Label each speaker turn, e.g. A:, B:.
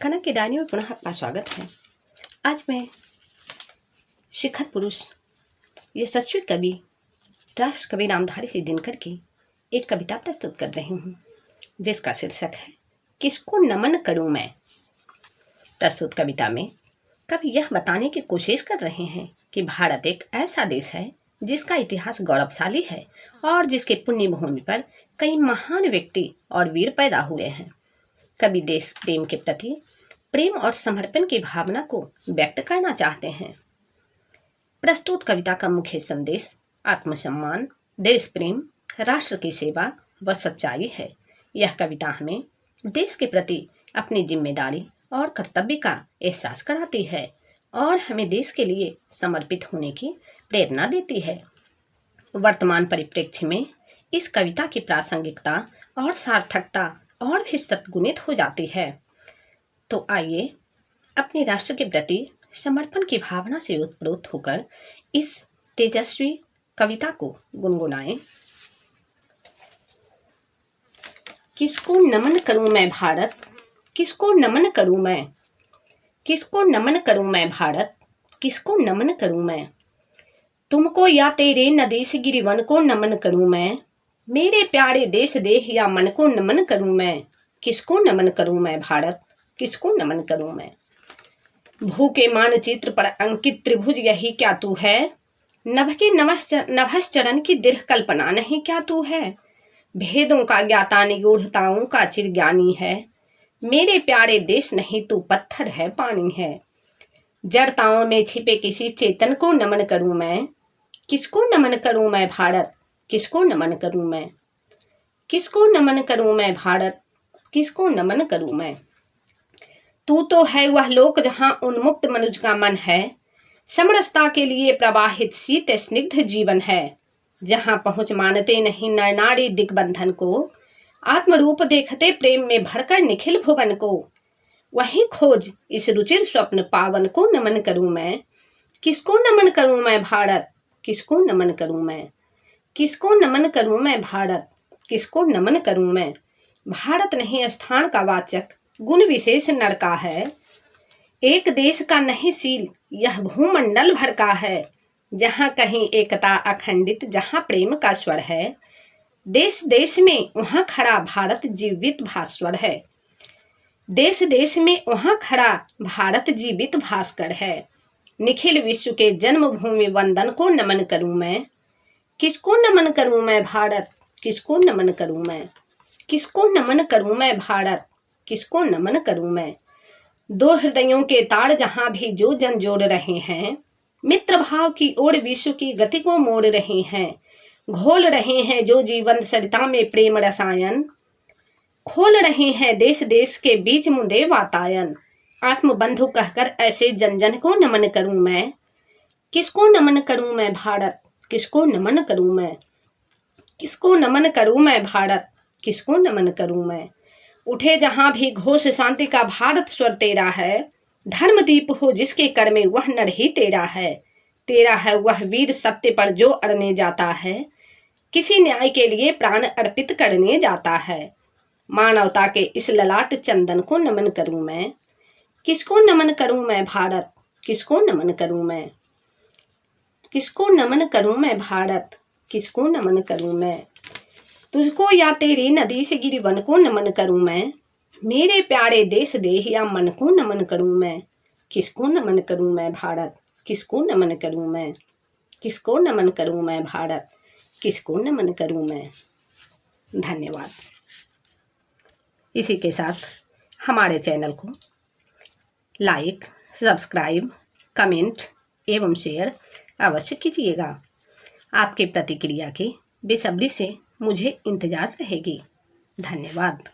A: कनक की डायरी में पुनः आपका स्वागत है। आज मैं शिखर पुरुष यशस्वी कवि राष्ट्र कवि नामधारी सिंह दिनकर की एक कविता प्रस्तुत कर रही हूँ, जिसका शीर्षक है किसको नमन करूँ मैं। प्रस्तुत कविता में कवि यह बताने की कोशिश कर रहे हैं कि भारत एक ऐसा देश है जिसका इतिहास गौरवशाली है और जिसके पुण्य भूमि पर कई महान व्यक्ति और वीर पैदा हुए हैं। कवि देश प्रेम के प्रति प्रेम और समर्पण की भावना को व्यक्त करना चाहते हैं। प्रस्तुत कविता का मुख्य संदेश आत्मसम्मान, देश प्रेम, राष्ट्र की सेवा व सच्चाई है। यह कविता हमें देश के प्रति अपनी जिम्मेदारी और कर्तव्य का एहसास कराती है और हमें देश के लिए समर्पित होने की प्रेरणा देती है। वर्तमान परिप्रेक्ष्य में इस कविता की प्रासंगिकता और सार्थकता और भी सद्गुणित हो जाती है। तो आइए अपने राष्ट्र के प्रति समर्पण की भावना से उत्प्रोत होकर इस तेजस्वी कविता को गुनगुनाएं। किसको नमन करूं मैं भारत, किसको नमन करूं मैं, किसको नमन करूं मैं भारत, किसको नमन करूं मैं। तुमको या तेरे नदेश गिरिवन को नमन करूं मैं, मेरे प्यारे देश देह या मन को नमन करूं मैं। किसको नमन करूं मैं भारत, किसको नमन करूं मैं। भू के मानचित्र पर अंकित त्रिभुज यही क्या तू है, नभ के नभस चरण की दीर्घ कल्पना नहीं क्या तू है। भेदों का ज्ञाता निगूढ़ताओं का चिरज्ञानी है, मेरे प्यारे देश नहीं तू पत्थर है पानी है। जड़ताओं में छिपे किसी चेतन को नमन करूं मैं, किसको नमन करूं मैं भारत, किसको नमन करूं मैं। किसको नमन करूं मैं भारत, किसको नमन करूं मैं। तू तो है वह लोक जहां उन्मुक्त मनुज का मन है, समरसता के लिए प्रवाहित शीत स्निग्ध जीवन है। जहां पहुंच मानते नहीं नर नारी दिग्बंधन को, आत्मरूप देखते प्रेम में भरकर निखिल भुवन को। वही खोज इस रुचिर स्वप्न पावन को नमन करूं मैं, किसको नमन करूं मैं भारत, किसको नमन करूं मैं। किसको नमन करूं मैं भारत, किसको नमन करूं मैं। भारत नहीं स्थान का वाचक गुण विशेष नर का है, एक देश का नहीं शील यह भूमंडल भर का है। जहाँ कहीं एकता अखंडित, जहाँ प्रेम का स्वर है, देश देश में वहाँ खड़ा भारत जीवित भास्वर है। देश देश में वहाँ खड़ा भारत जीवित भास्कर है। निखिल विश्व के जन्मभूमि वंदन को नमन करूं मैं, किसको नमन करूं मैं भारत, किसको नमन करूं मैं। किसको नमन करूं मैं भारत, किसको नमन करूं मैं। दो हृदयों के तार जहां भी जो जन जोड़ रहे हैं, मित्र भाव की ओर विश्व की गति को मोड़ रहे हैं। घोल रहे हैं जो जीवन सरिता में प्रेम रसायन, खोल रहे हैं देश देश के बीच मुदे वातायन। आत्म बंधु कहकर ऐसे जन जन को नमन करूं मैं, किसको नमन करूं मैं भारत, किसको नमन करूं मैं। किसको नमन करूं मैं भारत, किसको नमन करूं मैं। उठे जहां भी घोष शांति का भारत स्वर तेरा है, धर्म दीप हो जिसके कर में वह नर ही तेरा है। तेरा है वह वीर सत्य पर जो अड़ने जाता है, किसी न्याय के लिए प्राण अर्पित करने जाता है। मानवता के इस ललाट चंदन को नमन करूं मैं, किसको नमन करूं मैं भारत, किसको नमन करूं मैं। किसको नमन करूं मैं भारत, किसको नमन करूं मैं। तुझको या तेरी नदी से गिरी वन को नमन करूं मैं, मेरे प्यारे देश देह या मन को नमन करूं मैं। किसको नमन करूं मैं भारत, किसको नमन करूं मैं। किसको नमन करूं मैं भारत, किसको नमन करूं मैं। धन्यवाद। इसी के साथ हमारे चैनल को लाइक, सब्सक्राइब, कमेंट एवं शेयर अवश्य कीजिएगा। आपके प्रतिक्रिया की बेसब्री से मुझे इंतजार रहेगी। धन्यवाद।